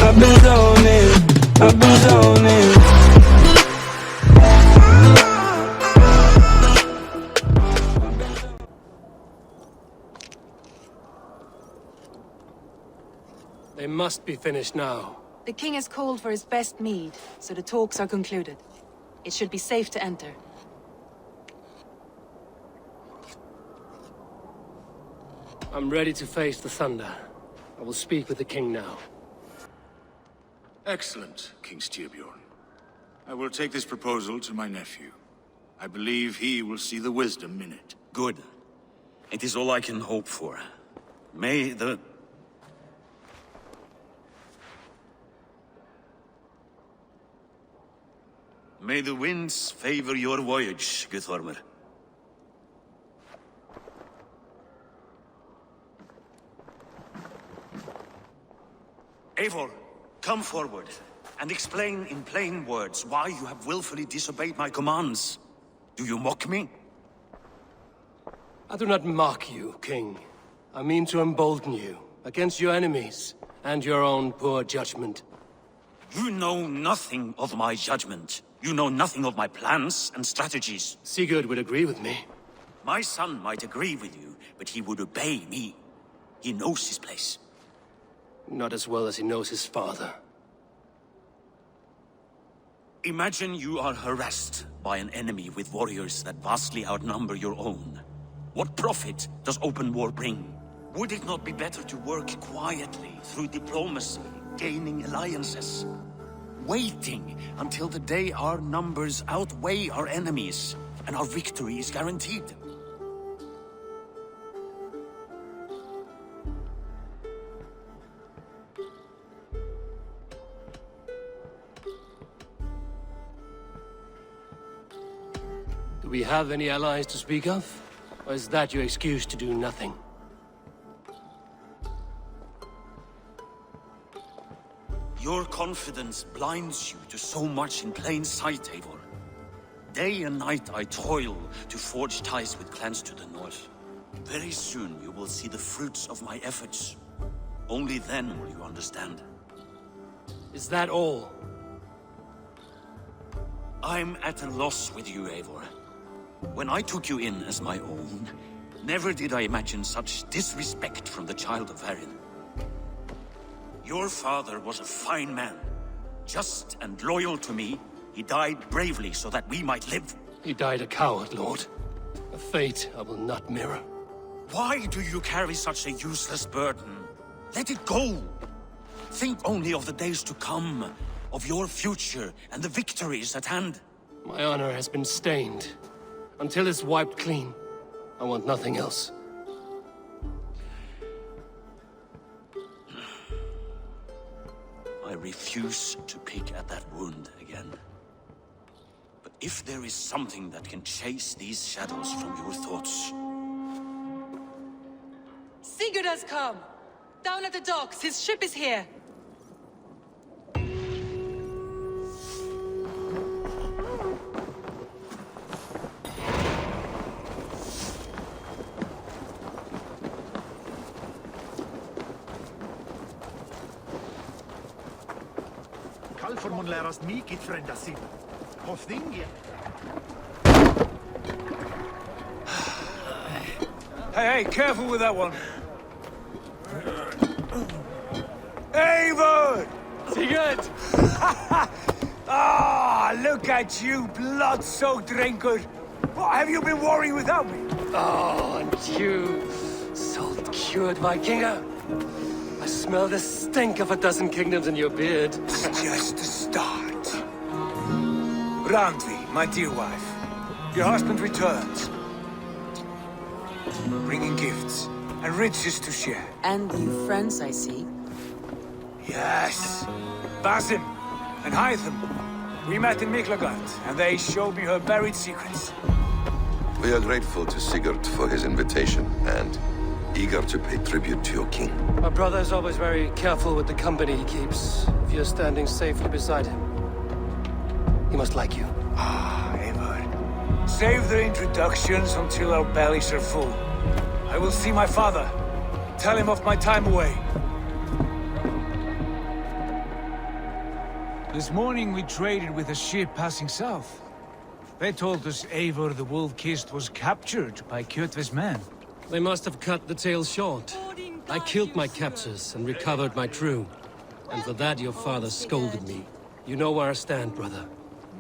I've been zoning, I've been zoning. They must be finished now. The king has called for his best mead, so the talks are concluded. It should be safe to enter. I'm ready to face the thunder. I will speak with the king now. Excellent, King Styrbjorn. I will take this proposal to my nephew. I believe he will see the wisdom in it. Good. It is all I can hope for. May the... May the winds favor your voyage, Guthorm. Eivor, come forward, and explain in plain words why you have willfully disobeyed my commands. Do you mock me? I do not mock you, king. I mean to embolden you against your enemies and your own poor judgment. You know nothing of my judgment. You know nothing of my plans and strategies. Sigurd would agree with me. My son might agree with you, but he would obey me. He knows his place. Not as well as he knows his father. Imagine you are harassed by an enemy with warriors that vastly outnumber your own. What profit does open war bring? Would it not be better to work quietly through diplomacy, gaining alliances? Waiting until the day our numbers outweigh our enemies, and our victory is guaranteed. Do we have any allies to speak of? Or is that your excuse to do nothing? Your confidence blinds you to so much in plain sight, Eivor. Day and night I toil to forge ties with clans to the north. Very soon you will see the fruits of my efforts. Only then will you understand. Is that all? I'm at a loss with you, Eivor. When I took you in as my own, never did I imagine such disrespect from the child of Varin. Your father was a fine man. Just and loyal to me, he died bravely so that we might live. He died a coward, Lord. A fate I will not mirror. Why do you carry such a useless burden? Let it go! Think only of the days to come, of your future and the victories at hand. My honor has been stained. Until it's wiped clean, I want nothing else. I refuse to pick at that wound again. But if there is something that can chase these shadows from your thoughts... Sigurd has come! Down at the docks, his ship is here! Kalfur mun lærast mikið frænda sín. Og þingi. Hey, careful with that one. Eivor! Sigurd! Look at you, blood-soaked drinker. What have you been worrying without me? Oh, and you, salt-cured Vikinger. I smell the stink of a dozen kingdoms in your beard. It's just the start. Randvi, my dear wife, your husband returns. Bringing gifts and riches to share. And new friends, I see. Yes. Basim and Hytham. We met in Miklagard, and they showed me her buried secrets. We are grateful to Sigurd for his invitation, and eager to pay tribute to your king. My brother is always very careful with the company he keeps. If you're standing safely beside him, he must like you. Eivor. Save the introductions until our bellies are full. I will see my father. Tell him of my time away. This morning we traded with a ship passing south. They told us Eivor the Wolf-Kissed was captured by Kjotve's men. They must have cut the tale short. I killed my captors and recovered my crew. And for that your father scolded me. You know where I stand, brother.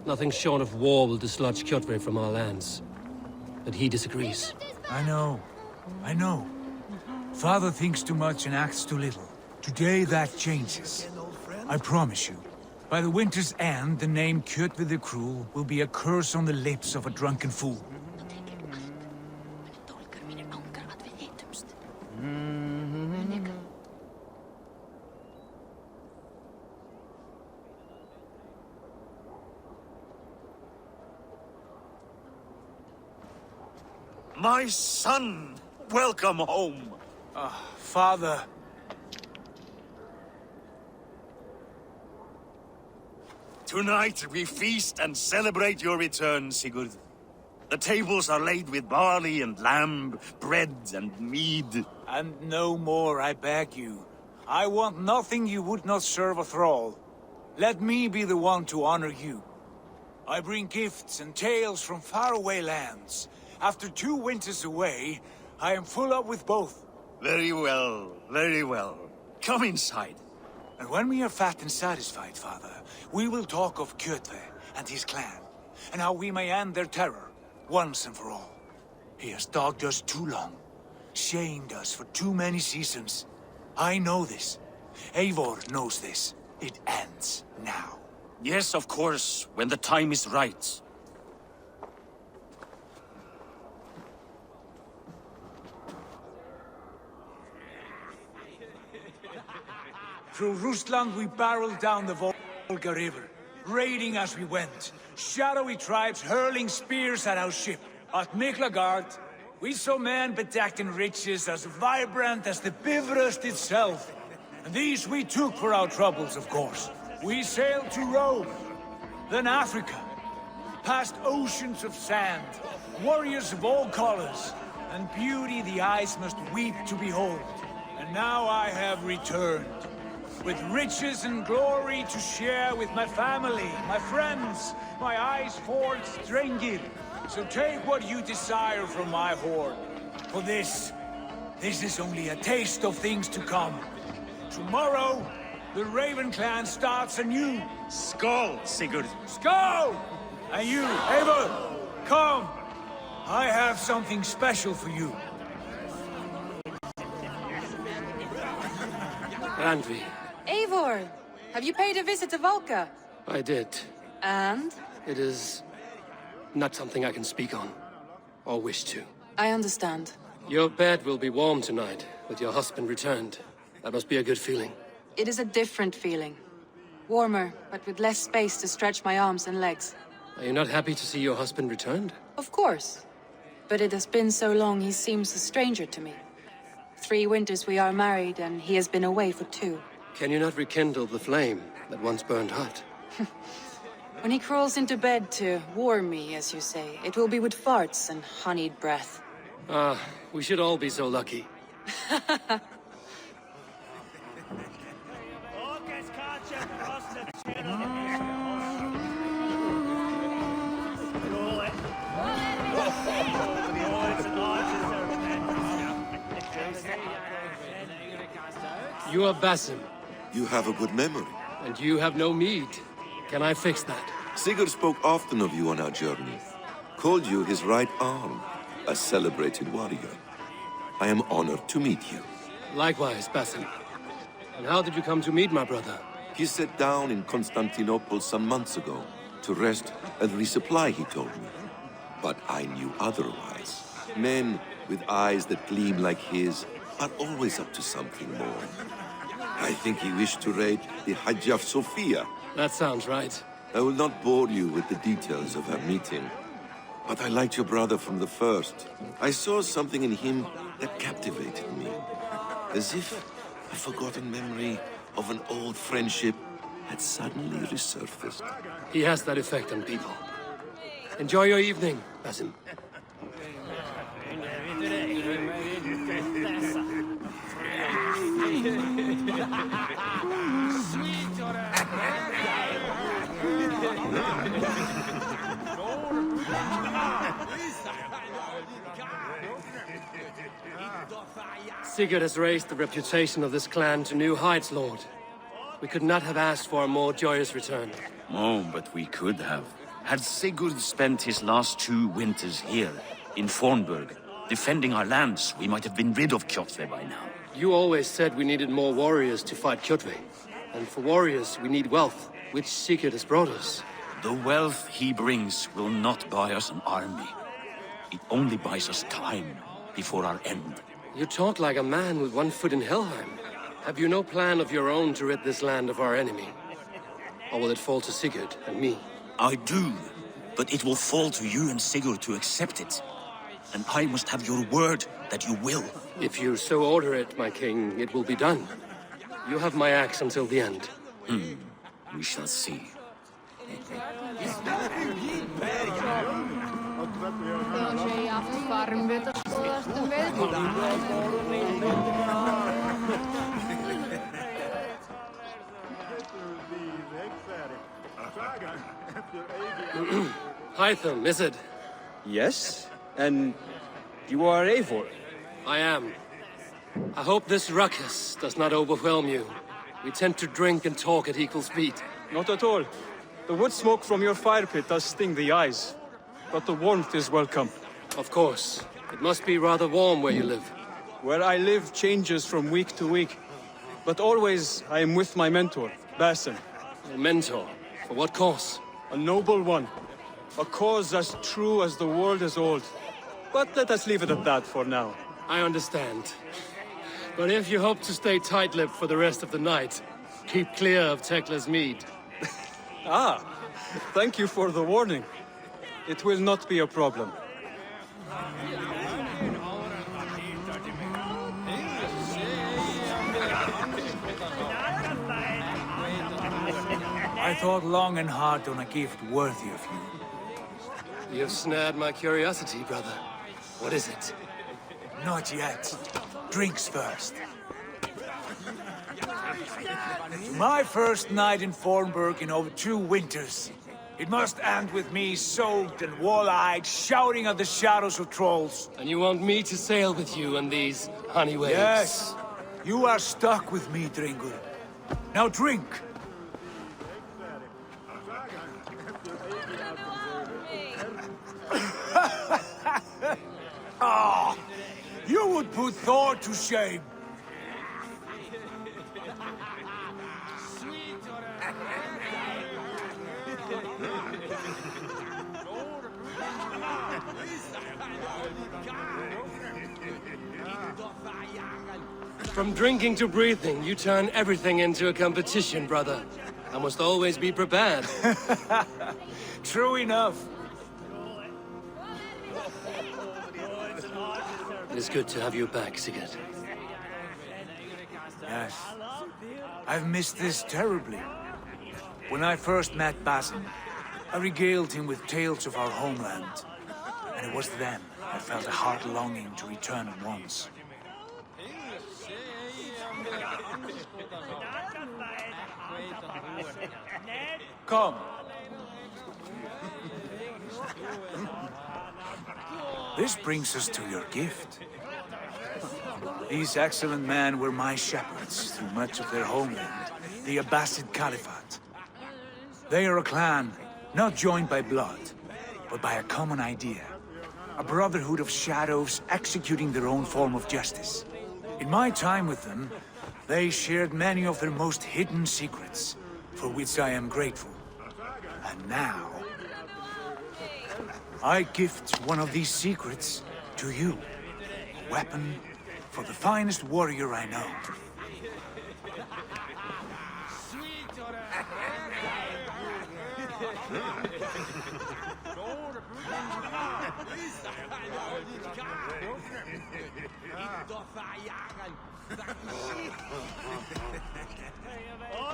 Nothing short of war will dislodge Kjotve from our lands. But he disagrees. I know. Father thinks too much and acts too little. Today that changes. I promise you. By the winter's end, the name Kjotve the Cruel will be a curse on the lips of a drunken fool. My son! Welcome home! Father... Tonight we feast and celebrate your return, Sigurd. The tables are laid with barley and lamb, bread and mead. And no more, I beg you. I want nothing you would not serve a thrall. Let me be the one to honor you. I bring gifts and tales from faraway lands. After 2 winters away, I am full up with both. Very well, very well. Come inside. And when we are fat and satisfied, Father, we will talk of Kjotve and his clan, and how we may end their terror, once and for all. He has dogged us too long, shamed us for too many seasons. I know this. Eivor knows this. It ends now. Yes, of course, when the time is right. Through Rusland we barreled down the Volga River, raiding as we went. Shadowy tribes hurling spears at our ship. At Miklagard, we saw men bedecked in riches as vibrant as the Bifrost itself. And these we took for our troubles, of course. We sailed to Rome, then Africa, past oceans of sand, warriors of all colors, and beauty the eyes must weep to behold. And now I have returned, with riches and glory to share with my family, my friends, my eyes-forged Strengir. So take what you desire from my hoard. For this is only a taste of things to come. Tomorrow, the Raven clan starts anew. Skål, Sigurd. Skål! And you, Eivor, come. I have something special for you. Randvi, Eivor! Have you paid a visit to Valka? I did. And? It is not something I can speak on, or wish to. I understand. Your bed will be warm tonight, with your husband returned. That must be a good feeling. It is a different feeling. Warmer, but with less space to stretch my arms and legs. Are you not happy to see your husband returned? Of course. But it has been so long he seems a stranger to me. 3 winters we are married, and he has been away for 2. Can you not rekindle the flame that once burned hot? When he crawls into bed to warm me, as you say, it will be with farts and honeyed breath. Ah, we should all be so lucky. You are Basim, You have a good memory. and you have no mead. Can I fix that? Sigurd spoke often of you on our journey. Called you his right arm, a celebrated warrior. I am honored to meet you. Likewise, Basim. And how did you come to meet my brother? He sat down in Constantinople some months ago to rest and resupply, he told me. But I knew otherwise. Men with eyes that gleam like his are always up to something more. I think he wished to raid the Hagia Sophia. That sounds right. I will not bore you with the details of our meeting. But I liked your brother from the first. I saw something in him that captivated me. As if a forgotten memory of an old friendship had suddenly resurfaced. He has that effect on people. Enjoy your evening, Basim. Sigurd has raised the reputation of this clan to new heights, Lord. We could not have asked for a more joyous return. Oh, but we could have. Had Sigurd spent his last 2 winters here, in Fornburg, defending our lands, we might have been rid of Kjotve by now. You always said we needed more warriors to fight Kjotve. And for warriors, we need wealth, which Sigurd has brought us. The wealth he brings will not buy us an army. It only buys us time before our end. You talk like a man with one foot in Helheim. Have you no plan of your own to rid this land of our enemy? Or will it fall to Sigurd and me? I do, but it will fall to you and Sigurd to accept it. And I must have your word that you will. If you so order it, my king, it will be done. You have my axe until the end. We shall see. Hytham, is it? Yes? And you are Eivor? I am. I hope this ruckus does not overwhelm you. We tend to drink and talk at equal speed. Not at all. The wood smoke from your fire pit does sting the eyes. But the warmth is welcome. Of course. It must be rather warm where you live. Where I live changes from week to week. But always I am with my mentor, Basim. Your mentor? For what cause? A noble one. A cause as true as the world is old. But let us leave it at that for now. I understand. But if you hope to stay tight-lipped for the rest of the night, keep clear of Tekla's mead. Thank you for the warning. It will not be a problem. I thought long and hard on a gift worthy of you. You've snared my curiosity, brother. What is it? Not yet. Drinks first. My first night in Fornburg in over 2 winters. It must end with me soaked and wall-eyed, shouting at the shadows of trolls. And you want me to sail with you on these honey waves? Yes. You are stuck with me, Dringur. Now drink. You would put Thor to shame. From drinking to breathing, you turn everything into a competition, brother. I must always be prepared. True enough. It is good to have you back, Sigurd. Yes. I've missed this terribly. When I first met Basim, I regaled him with tales of our homeland. And it was then I felt a heart longing to return at once. Come. This brings us to your gift. These excellent men were my shepherds through much of their homeland, the Abbasid Caliphate. They are a clan, not joined by blood, but by a common idea. A brotherhood of shadows executing their own form of justice. In my time with them, they shared many of their most hidden secrets, for which I am grateful. And now, I gift one of these secrets to you. A weapon for the finest warrior I know.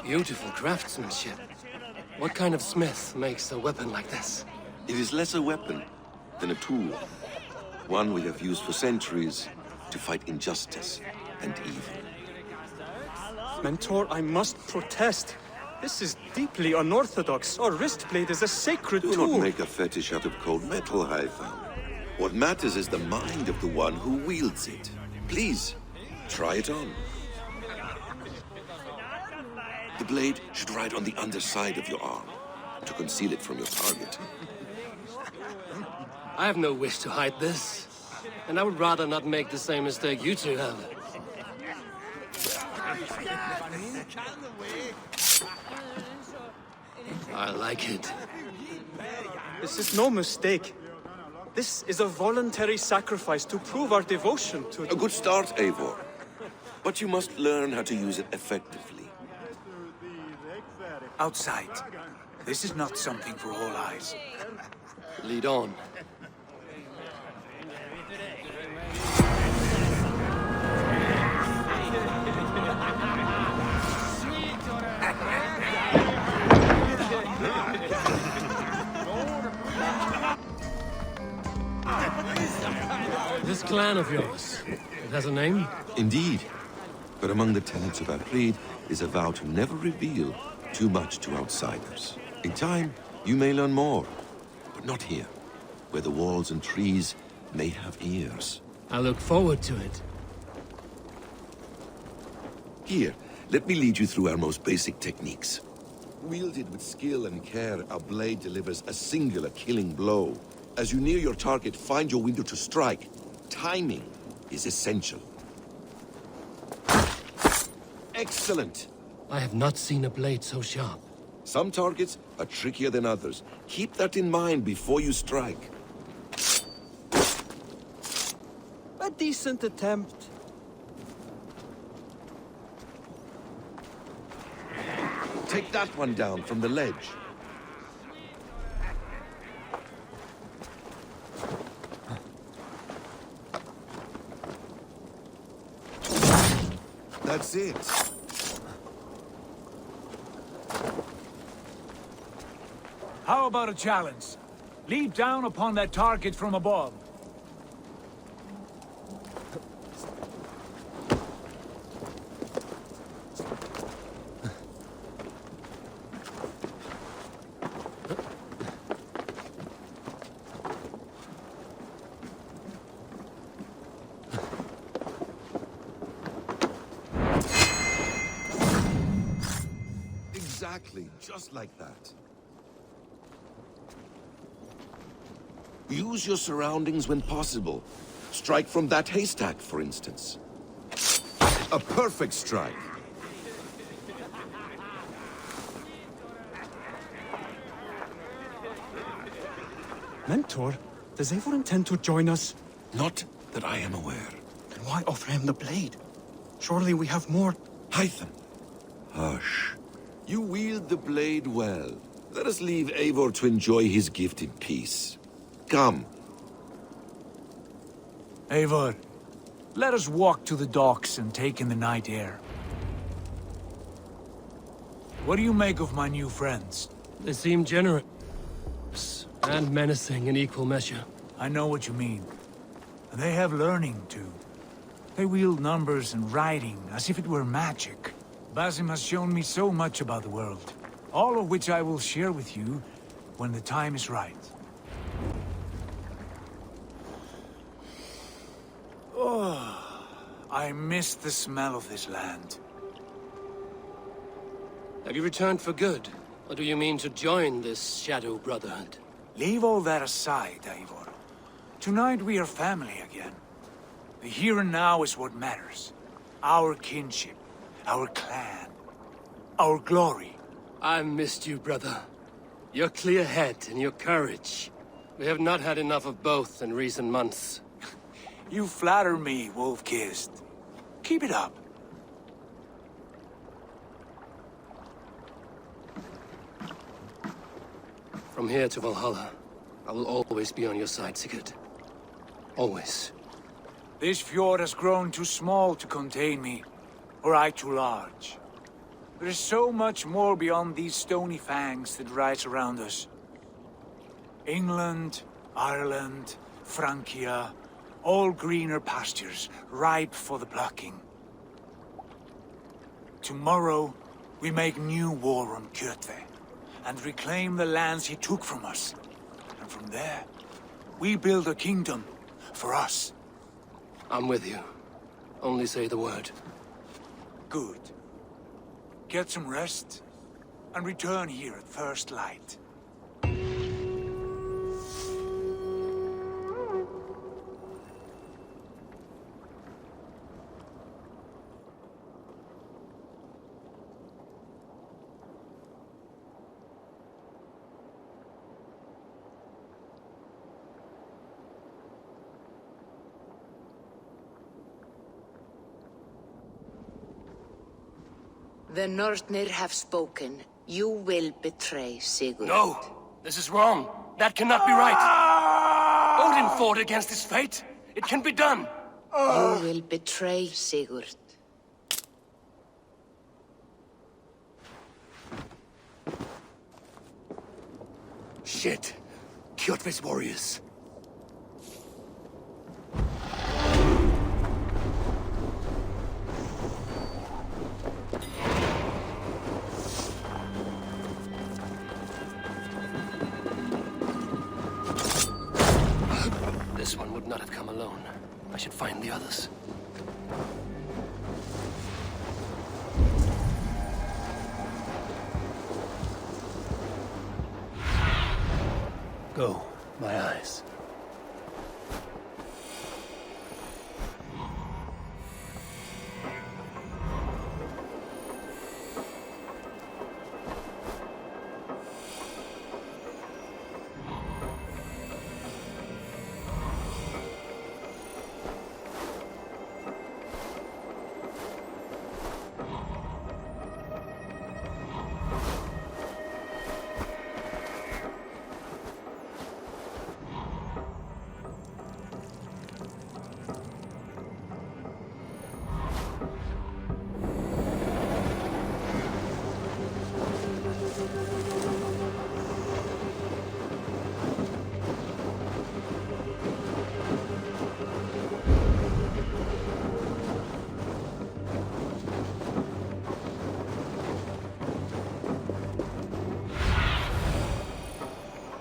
Beautiful craftsmanship. What kind of smith makes a weapon like this? It is less a weapon than a tool. One we have used for centuries to fight injustice and evil. Mentor, I must protest. This is deeply unorthodox. Our wrist blade is a sacred Do tool. not make a fetish out of cold metal, Hytham. What matters is the mind of the one who wields it. Please, try it on. The blade should ride on the underside of your arm to conceal it from your target. I have no wish to hide this. And I would rather not make the same mistake you two have. I like it. This is no mistake. This is a voluntary sacrifice to prove our devotion to... A good start, Eivor. But you must learn how to use it effectively. Outside. This is not something for all eyes. Lead on. This clan of yours, it has a name? Indeed. But among the tenets of our creed is a vow to never reveal too much to outsiders. In time, you may learn more, but not here, where the walls and trees may have ears. I look forward to it. Here, let me lead you through our most basic techniques. Wielded with skill and care, our blade delivers a singular killing blow. As you near your target, find your window to strike. Timing is essential. Excellent! I have not seen a blade so sharp. Some targets are trickier than others. Keep that in mind before you strike. A decent attempt. Take that one down from the ledge. That's it. How about a challenge? Leap down upon that target from above. Exactly, just like that. Use your surroundings when possible. Strike from that haystack, for instance. A perfect strike. Mentor, does Eivor intend to join us? Not that I am aware. Then why offer him the blade? Surely we have more... Hytham. Hush. You wield the blade well. Let us leave Eivor to enjoy his gift in peace. Come. Eivor, let us walk to the docks and take in the night air. What do you make of my new friends? They seem generous and menacing in equal measure. I know what you mean. They have learning, too. They wield numbers and writing as if it were magic. Basim has shown me so much about the world, all of which I will share with you when the time is right. Oh, I miss the smell of this land. Have you returned for good? Or do you mean to join this Shadow Brotherhood? Leave all that aside, Eivor. Tonight we are family again. The here and now is what matters. Our kinship, our clan, our glory. I missed you, brother. Your clear head and your courage. We have not had enough of both in recent months. You flatter me, Wolf-Kissed. Keep it up. From here to Valhalla, I will always be on your side, Sigurd. Always. This fjord has grown too small to contain me, or I too large. There is so much more beyond these stony fangs that rise around us. England, Ireland, Francia, all greener pastures, ripe for the plucking. Tomorrow, we make new war on Kjotve, and reclaim the lands he took from us. And from there, we build a kingdom for us. I'm with you. Only say the word. Good. Get some rest, and return here at first light. The Northnir have spoken. You will betray Sigurd. No! This is wrong. That cannot be right. Odin fought against his fate. It can be done. You will betray Sigurd. Shit. Kjotve's warriors. This one would not have come alone. I should find the others. Go, my eyes.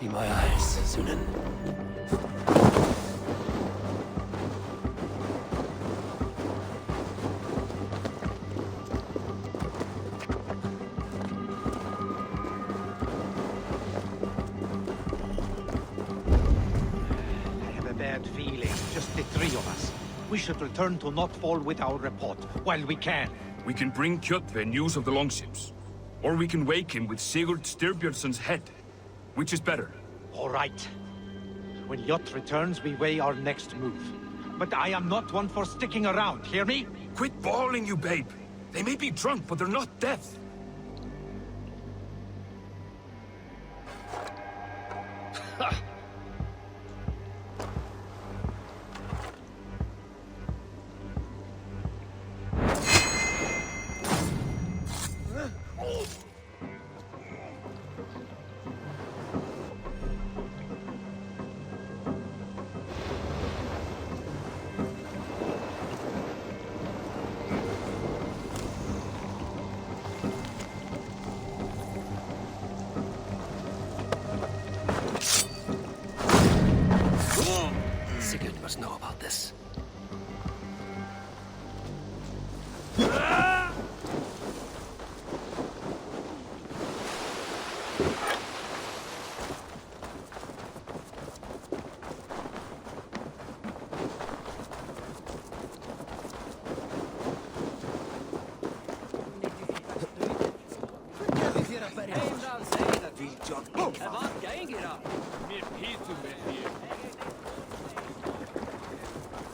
Be my eyes, Sunan. I have a bad feeling. Just the three of us. We should return to Notfall with our report, while we can. We can bring Kjotve news of the longships. Or we can wake him with Sigurd Styrbjörnsson's head. Which is better? All right. When Jot returns, we weigh our next move. But I am not one for sticking around, hear me? Quit bawling, you babe! They may be drunk, but they're not dead. Sigurd must know about this.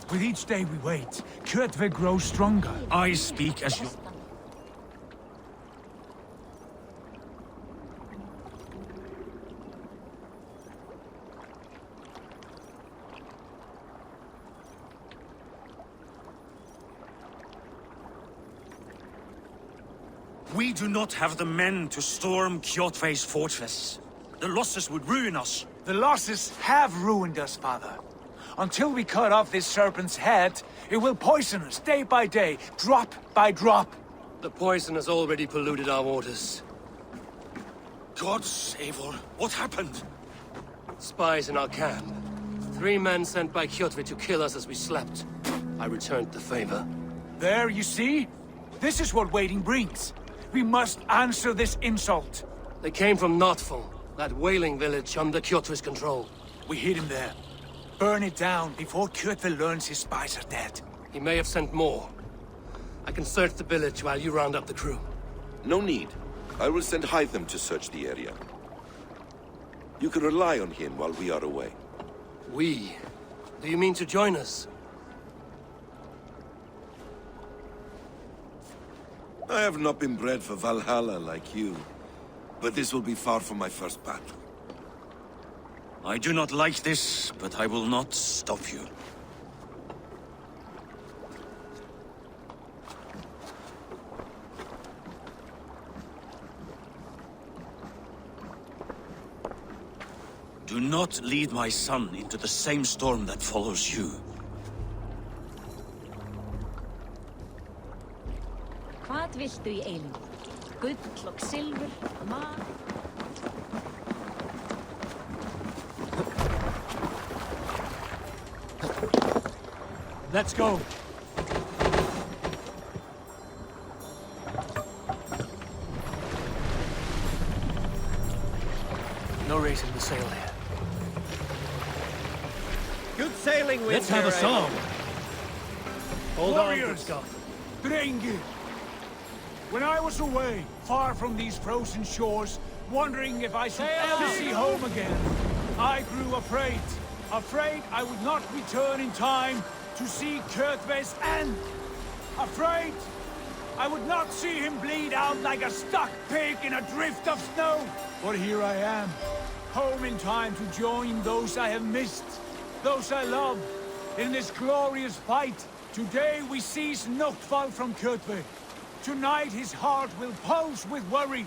With each day we wait, Kjotve grows stronger. I speak as you... We do not have the men to storm Kjotve's fortress. The losses would ruin us. The losses have ruined us, father. Until we cut off this serpent's head, it will poison us day by day, drop by drop. The poison has already polluted our waters. God save her. What happened? Spies in our camp. 3 men sent by Kjotve to kill us as we slept. I returned the favor. There, you see? This is what waiting brings. We must answer this insult. They came from Notful, that whaling village under Kjotve's control. We hid him there. Burn it down before Kjotve learns his spies are dead. He may have sent more. I can search the village while you round up the crew. No need. I will send Hytham to search the area. You can rely on him while we are away. We? Do you mean to join us? I have not been bred for Valhalla like you, but this will be far from my first battle. I do not like this, but I will not stop you. Do not lead my son into the same storm that follows you. Hvað viltu í eilífð? Gull og silfur, mat. Let's go. No raising the sail here. Good sailing, Winter. Let's have a song. Hold on, good Warriors, Scott. Drengir. When I was away, far from these frozen shores, wondering if I should ever see home again, I grew afraid. Afraid I would not return in time to see Kjotve's end. Afraid I would not see him bleed out like a stuck pig in a drift of snow. But here I am, home in time to join those I have missed, those I love, in this glorious fight. Today we seize Notfall from Kjotve. Tonight his heart will pulse with worry.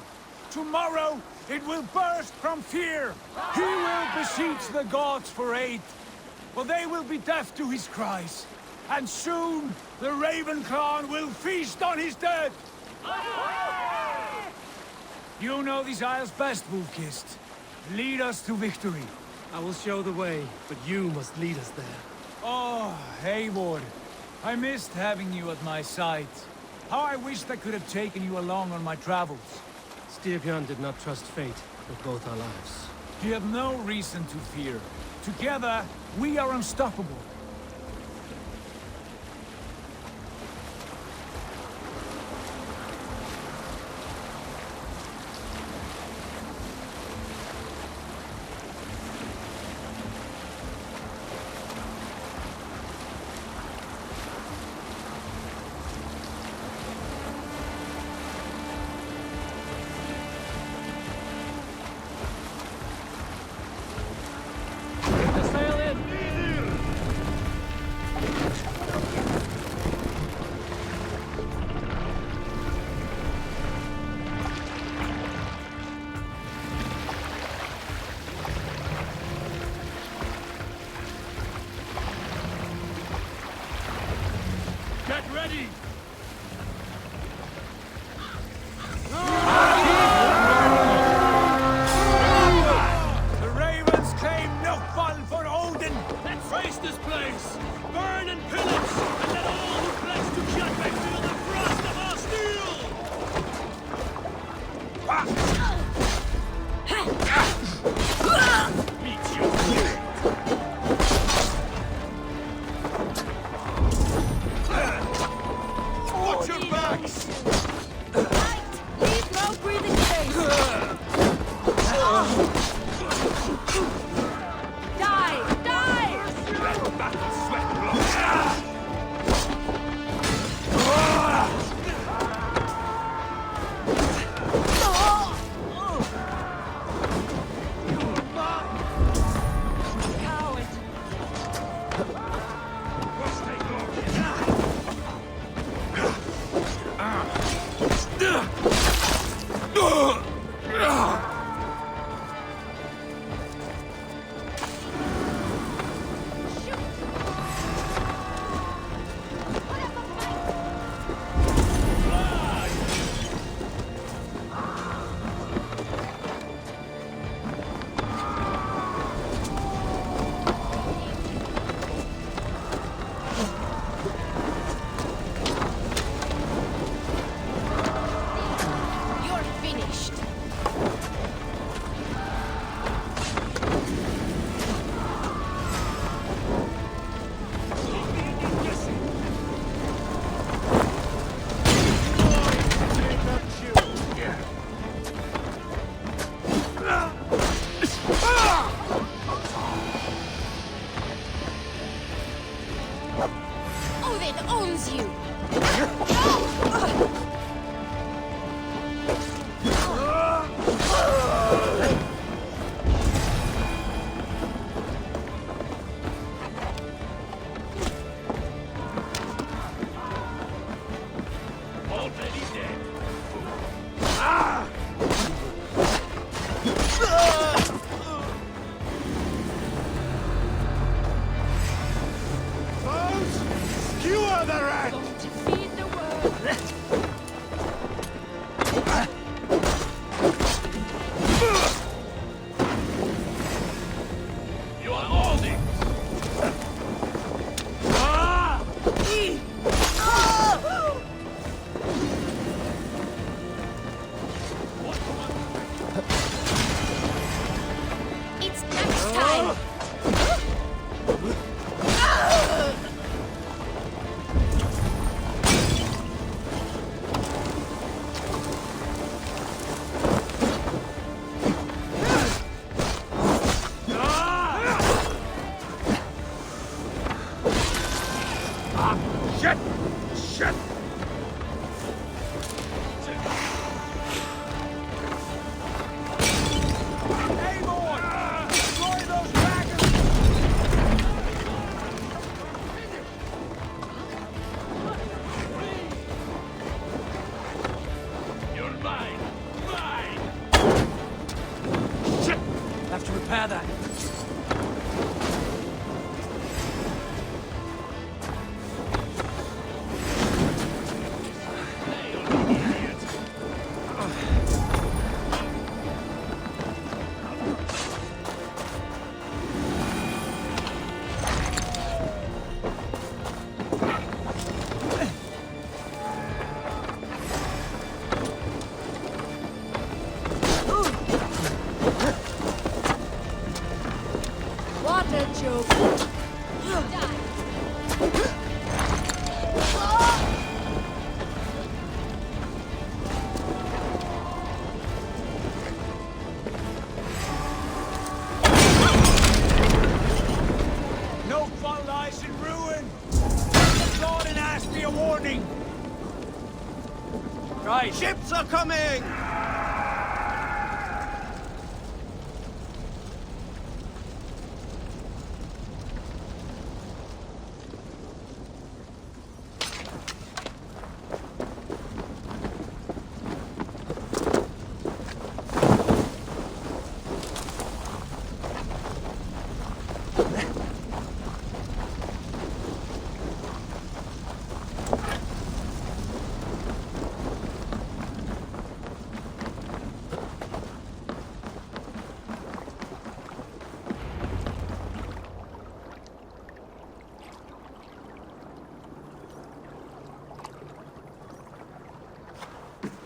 Tomorrow it will burst from fear. He will beseech the gods for aid, for they will be deaf to his cries. And soon the Raven Clan will feast on his dead. You know these isles best, Wolf-Kissed. Lead us to victory. I will show the way, but you must lead us there. Oh, Eivor. I missed having you at my side. How I wished I could have taken you along on my travels. Styrbjörn did not trust fate with both our lives. You have no reason to fear. Together, we are unstoppable. Get ready! The Ravens claim Notfall for Odin! Let's face this place! Burn and pillage! And let all who pledge to Kjotve feel the frost of our steel! Meet you! Watch your backs! Leave no breathing space. Die! Die! Let the battle sweat blood! Coward! father. What a joke! You die! No fun lies in ruin! The Lord and ask me a warning! Right, ships are coming!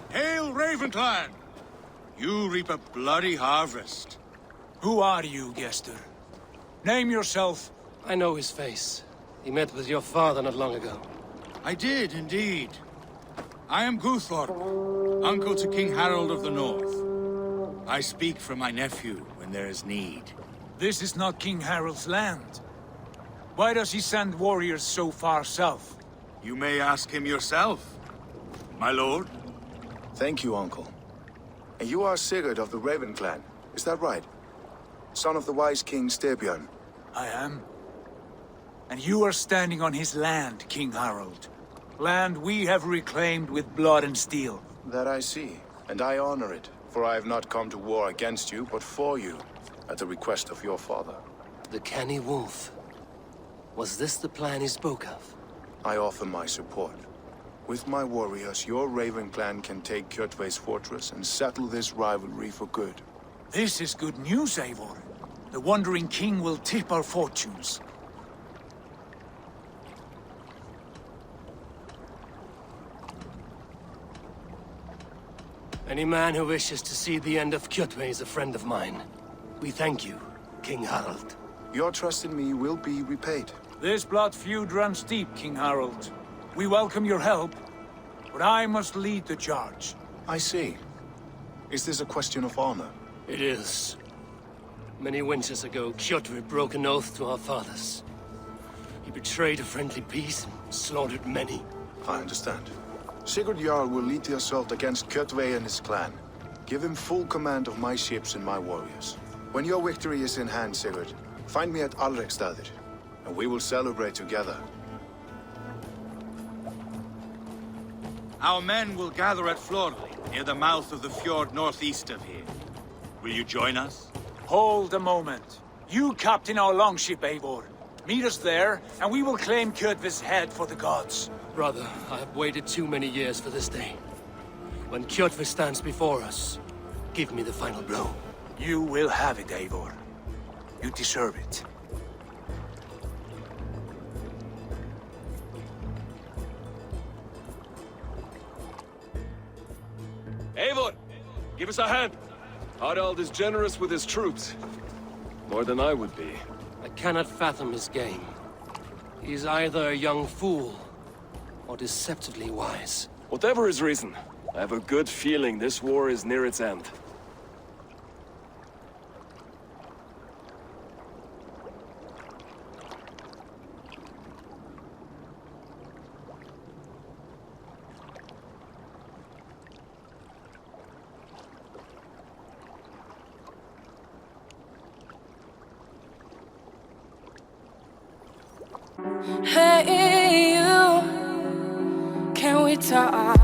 Hail, Ravenclan! You reap a bloody harvest. Who are you, Gester? Name yourself. I know his face. He met with your father not long ago. I did, indeed. I am Guthorp, uncle to King Harold of the North. I speak for my nephew when there is need. This is not King Harold's land. Why does he send warriors so far south? You may ask him yourself, my lord. Thank you, uncle. And you are Sigurd of the Raven clan, is that right? Son of the wise King Styrbjörn. I am. And you are standing on his land, King Harold. Land we have reclaimed with blood and steel. That I see, and I honor it, for I have not come to war against you, but for you, at the request of your father. The canny wolf. Was this the plan he spoke of? I offer my support. With my warriors, your Raven clan can take Kjotve's fortress and settle this rivalry for good. This is good news, Eivor. The Wandering King will tip our fortunes. Any man who wishes to see the end of Kjotve is a friend of mine. We thank you, King Harold. Your trust in me will be repaid. This blood feud runs deep, King Harold. We welcome your help, but I must lead the charge. I see. Is this a question of honor? It is. Many winters ago, Kjotve broke an oath to our fathers. He betrayed a friendly peace and slaughtered many. I understand. Sigurd Jarl will lead the assault against Kjotve and his clan. Give him full command of my ships and my warriors. When your victory is in hand, Sigurd, find me at Alrekstadir, and we will celebrate together. Our men will gather at Florli, near the mouth of the fjord northeast of here. Will you join us? Hold a moment. You captain our longship, Eivor. Meet us there, and we will claim Kjotve's head for the gods. Brother, I have waited too many years for this day. When Kjotve stands before us, give me the final blow. You will have it, Eivor. You deserve it. Eivor, give us a hand. Harald is generous with his troops. More than I would be. I cannot fathom his game. He is either a young fool, or deceptively wise. Whatever his reason, I have a good feeling this war is near its end. Hey, you, can we talk?